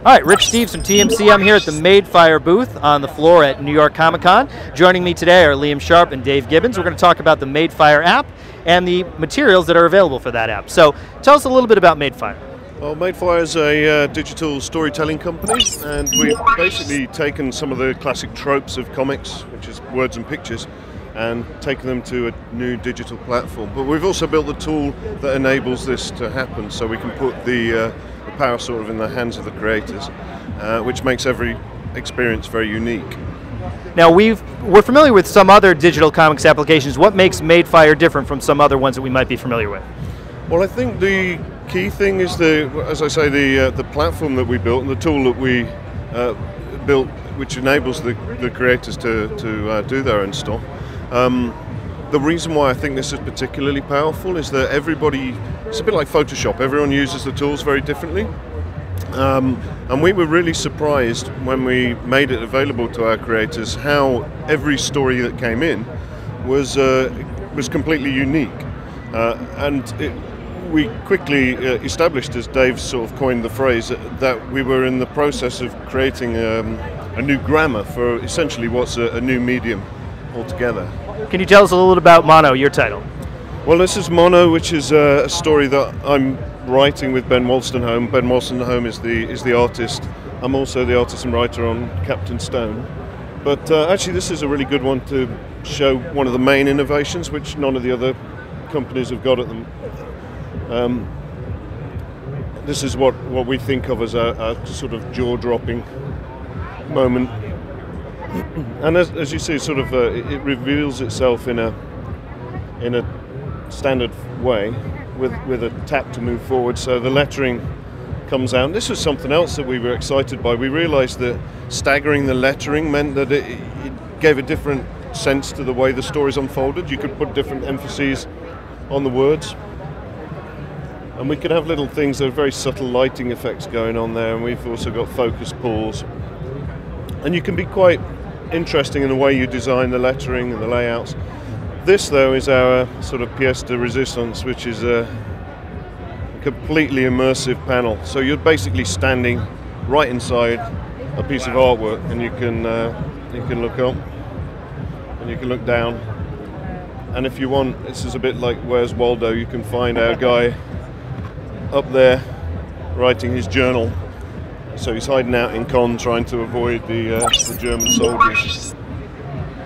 All right, Rich Steeves from TMC. I'm here at the Madefire booth on the floor at New York Comic Con. Joining me today are Liam Sharp and Dave Gibbons. We're going to talk about the Madefire app and the materials that are available for that app. So tell us a little bit about Madefire. Well, Madefire is a digital storytelling company, and we've basically taken some of the classic tropes of comics, which is words and pictures, and taken them to a new digital platform. But we've also built the tool that enables this to happen, so we can put the power sort of in the hands of the creators, which makes every experience very unique. Now we're familiar with some other digital comics applications. What makes Madefire different from some other ones that we might be familiar with? Well, I think the key thing is as I say, the platform that we built and the tool that we built, which enables the creators to do their own stuff. The reason why I think this is particularly powerful is that it's a bit like Photoshop, everyone uses the tools very differently. And we were really surprised when we made it available to our creators how every story that came in was completely unique. We quickly established, as Dave sort of coined the phrase, that we were in the process of creating a new grammar for essentially what's a new medium altogether. Can you tell us a little bit about Mono, your title? Well, this is Mono, which is a story that I'm writing with Ben Wolstenholme. Ben Wolstenholme is the artist. I'm also the artist and writer on Captain Stone. But actually this is a really good one to show one of the main innovations, which none of the other companies have got at them. This is what we think of as a sort of jaw-dropping moment. And as you see, sort of it reveals itself in a standard way with a tap to move forward. So the lettering comes out. And this was something else that we were excited by. We realized that staggering the lettering meant that it gave a different sense to the way the stories unfolded. You could put different emphases on the words. And we could have little things, there are very subtle lighting effects going on there, and we've also got focus pulls. And you can be quite interesting in the way you design the lettering and the layouts. This, though, is our sort of pièce de résistance, which is a completely immersive panel. So you're basically standing right inside a piece of artwork, and you can look up and you can look down. And if you want, this is a bit like Where's Waldo, you can find our guy up there writing his journal. So he's hiding out in Con trying to avoid the German soldiers.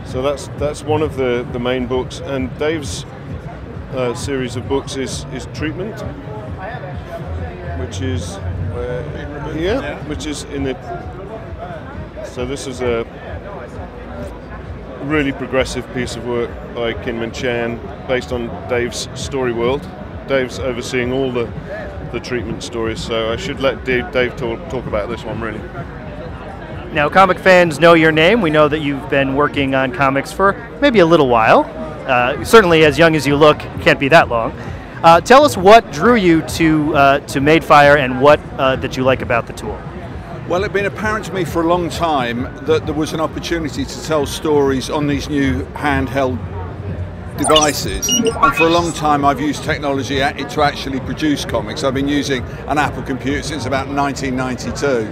So that's one of the main books, and Dave's series of books is Treatment, which is here, which is in it. So this is a really progressive piece of work by Kinman Chan, based on Dave's story world. Dave's overseeing all the Treatment stories, so I should let Dave talk about this one, really. Now, comic fans know your name. We know that you've been working on comics for maybe a little while. Certainly as young as you look, can't be that long. Tell us what drew you to Madefire and what that you like about the tool. Well, it's been apparent to me for a long time that there was an opportunity to tell stories on these new handheld devices, and for a long time I've used technology to actually produce comics. I've been using an Apple computer since about 1992,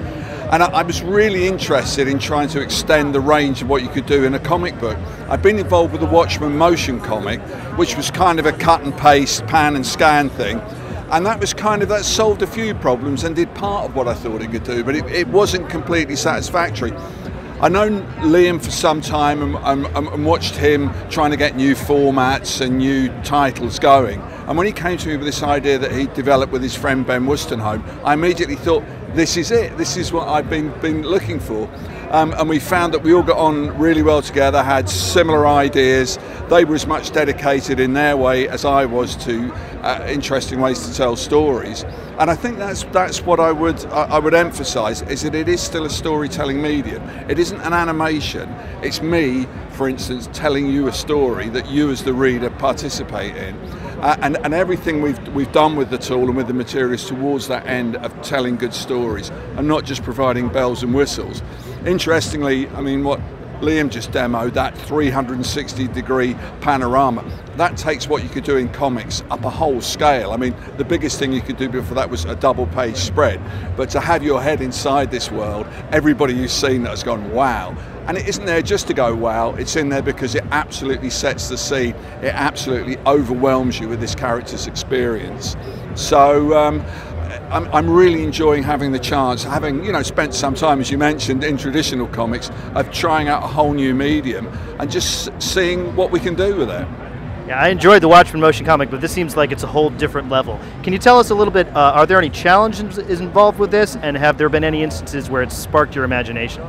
and I was really interested in trying to extend the range of what you could do in a comic book. I've been involved with the Watchmen motion comic, which was kind of a cut and paste, pan and scan thing, and that solved a few problems and did part of what I thought it could do, but it wasn't completely satisfactory. I've known Liam for some time and watched him trying to get new formats and new titles going. And when he came to me with this idea that he developed with his friend Ben Wolstenholme, I immediately thought, this is it. This is what I've been looking for. And we found that we all got on really well together, had similar ideas. They were as much dedicated in their way as I was to interesting ways to tell stories. And I think that's what I would emphasise, is that it is still a storytelling medium. It isn't an animation. It's me, for instance, telling you a story that you as the reader participate in. And everything we've done with the tool and with the materials towards that end of telling good stories and not just providing bells and whistles. Interestingly, I mean, what Liam just demoed, that 360-degree panorama, that takes what you could do in comics up a whole scale. I mean, the biggest thing you could do before that was a double-page spread, but to have your head inside this world, everybody you've seen that has gone, wow. And it isn't there just to go wow, it's in there because it absolutely sets the scene, it absolutely overwhelms you with this character's experience. So I'm really enjoying having the chance, having spent some time, as you mentioned, in traditional comics, of trying out a whole new medium and just seeing what we can do with it. Yeah, I enjoyed the Watchmen motion comic, but this seems like it's a whole different level. Can you tell us a little bit, are there any challenges involved with this, and have there been any instances where it's sparked your imagination?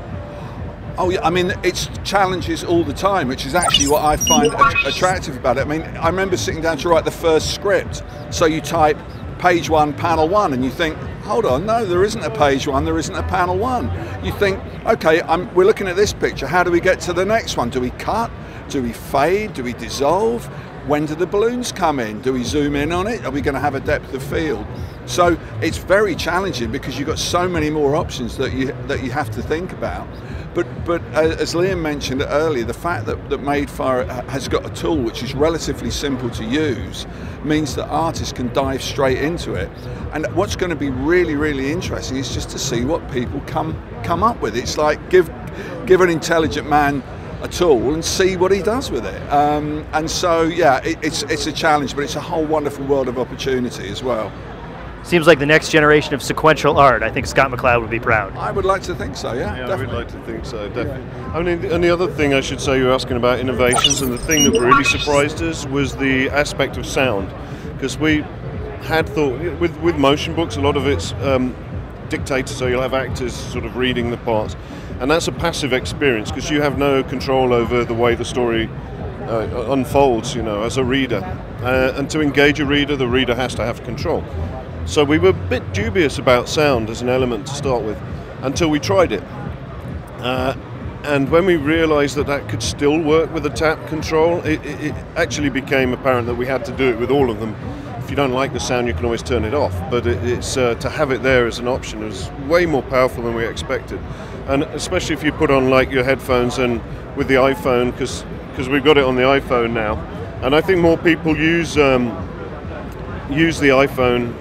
Oh yeah, I mean, it's challenges all the time, which is actually what I find attractive about it. I mean, I remember sitting down to write the first script, so you type page 1, panel 1, and you think, hold on, no, there isn't a page 1, there isn't a panel 1. You think, okay, we're looking at this picture, how do we get to the next one? Do we cut? Do we fade? Do we dissolve? When do the balloons come in? Do we zoom in on it? Are we going to have a depth of field? So it's very challenging because you've got so many more options that you have to think about. But as Liam mentioned earlier, the fact that Madefire has got a tool which is relatively simple to use means that artists can dive straight into it. And what's going to be really, really interesting is just to see what people come up with. It's like give an intelligent man a tool and see what he does with it. And so, yeah, it's a challenge, but it's a whole wonderful world of opportunity as well. Seems like the next generation of sequential art. I think Scott McCloud would be proud. I would like to think so, yeah. Yeah, I would like to think so, definitely. I mean, and the other thing I should say, you were asking about innovations, and the thing that really surprised us was the aspect of sound. Because we had thought, with motion books, a lot of it's dictated, so you'll have actors sort of reading the parts. And that's a passive experience, because you have no control over the way the story unfolds, as a reader. And to engage a reader, the reader has to have control. So we were a bit dubious about sound as an element to start with, until we tried it. And when we realized that could still work with a tap control, it actually became apparent that we had to do it with all of them. If you don't like the sound, you can always turn it off, but it's to have it there as an option is way more powerful than we expected. And especially if you put on like your headphones and with the iPhone, because we've got it on the iPhone now, and I think more people use the iPhone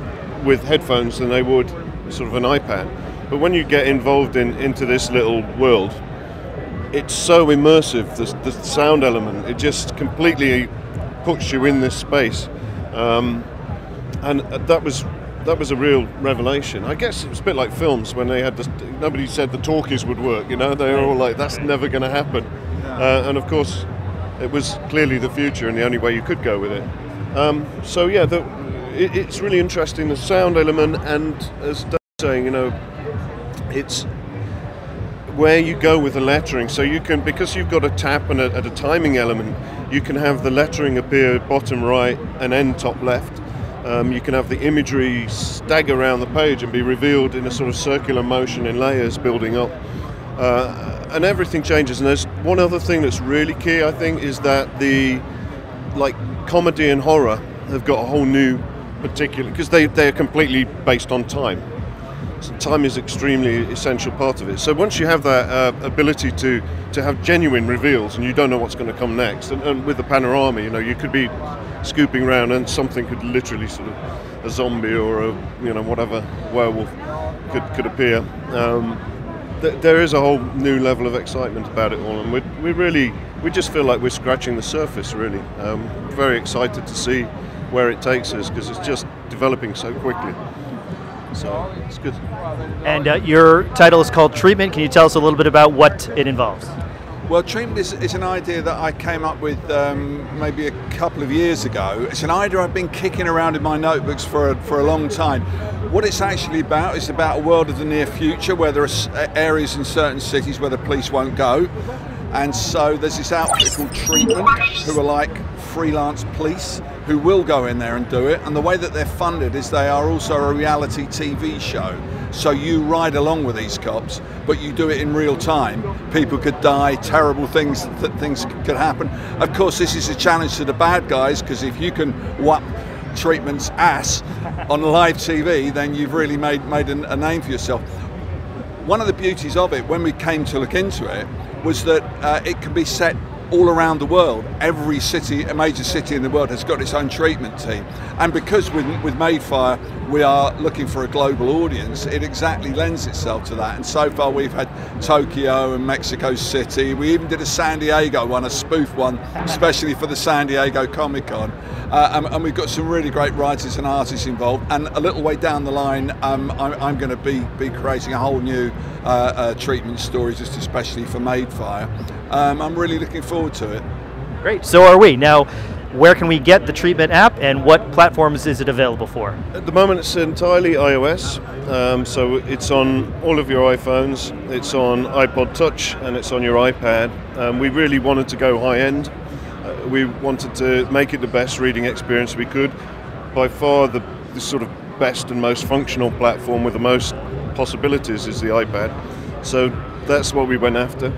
with headphones than they would sort of an iPad. But when you get involved into this little world, it's so immersive, the sound element, it just completely puts you in this space. And that was a real revelation. I guess it was a bit like films when they had nobody said the talkies would work, they were all like, that's never going to happen. And of course, it was clearly the future and the only way you could go with it. So yeah, it's really interesting, the sound element, and as Doug's saying, it's where you go with the lettering. So you can, because you've got a tap and a timing element, you can have the lettering appear bottom right and end top left. You can have the imagery stagger around the page and be revealed in a sort of circular motion in layers building up. And everything changes. And there's one other thing that's really key, I think, is that the comedy and horror have got a whole new particular, because they're completely based on time. So time is extremely essential part of it. So once you have that ability to have genuine reveals and you don't know what's going to come next, and with the panorama, you could be scooping around and something could literally sort of, a zombie or a whatever werewolf could appear. There is a whole new level of excitement about it all, and we just feel like we're scratching the surface, really. Very excited to see where it takes us, because it's just developing so quickly. So it's good. And your title is called Treatment. Can you tell us a little bit about what it involves? Well, treatment is an idea that I came up with maybe a couple of years ago. It's an idea I've been kicking around in my notebooks for a long time. What it's actually about is about a world of the near future where there are areas in certain cities where the police won't go. And so there's this outfit called Treatment, who are like freelance police who will go in there and do it. And the way that they're funded is they are also a reality TV show. So you ride along with these cops, but you do it in real time. People could die, terrible things could happen. Of course, this is a challenge to the bad guys, because if you can whap Treatment's ass on live TV, then you've really made a name for yourself. One of the beauties of it, when we came to look into it, was that it can be set all around the world. Every city, a major city in the world, has got its own treatment team. And because with Madefire we are looking for a global audience, it exactly lends itself to that. And so far we've had Tokyo and Mexico City. We even did a San Diego one, a spoof one, especially for the San Diego Comic-Con. And we've got some really great writers and artists involved. And a little way down the line, I'm going to be creating a whole new treatment story just especially for Madefire. I'm really looking forward to it. Great, so are we. Now, where can we get the treatment app and what platforms is it available for? At the moment it's entirely iOS, so it's on all of your iPhones, it's on iPod Touch and it's on your iPad. We really wanted to go high end. We wanted to make it the best reading experience we could. By far the sort of best and most functional platform with the most possibilities is the iPad. So that's what we went after.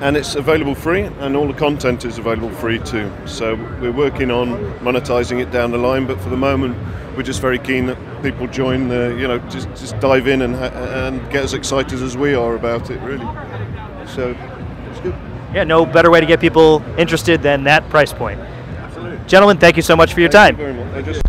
And it's available free, and all the content is available free too. So we're working on monetizing it down the line, but for the moment we're just very keen that people join, just dive in and get as excited as we are about it, really. So it's good. Yeah, no better way to get people interested than that price point. Absolutely. Gentlemen, thank you so much for your time. Thank you very much.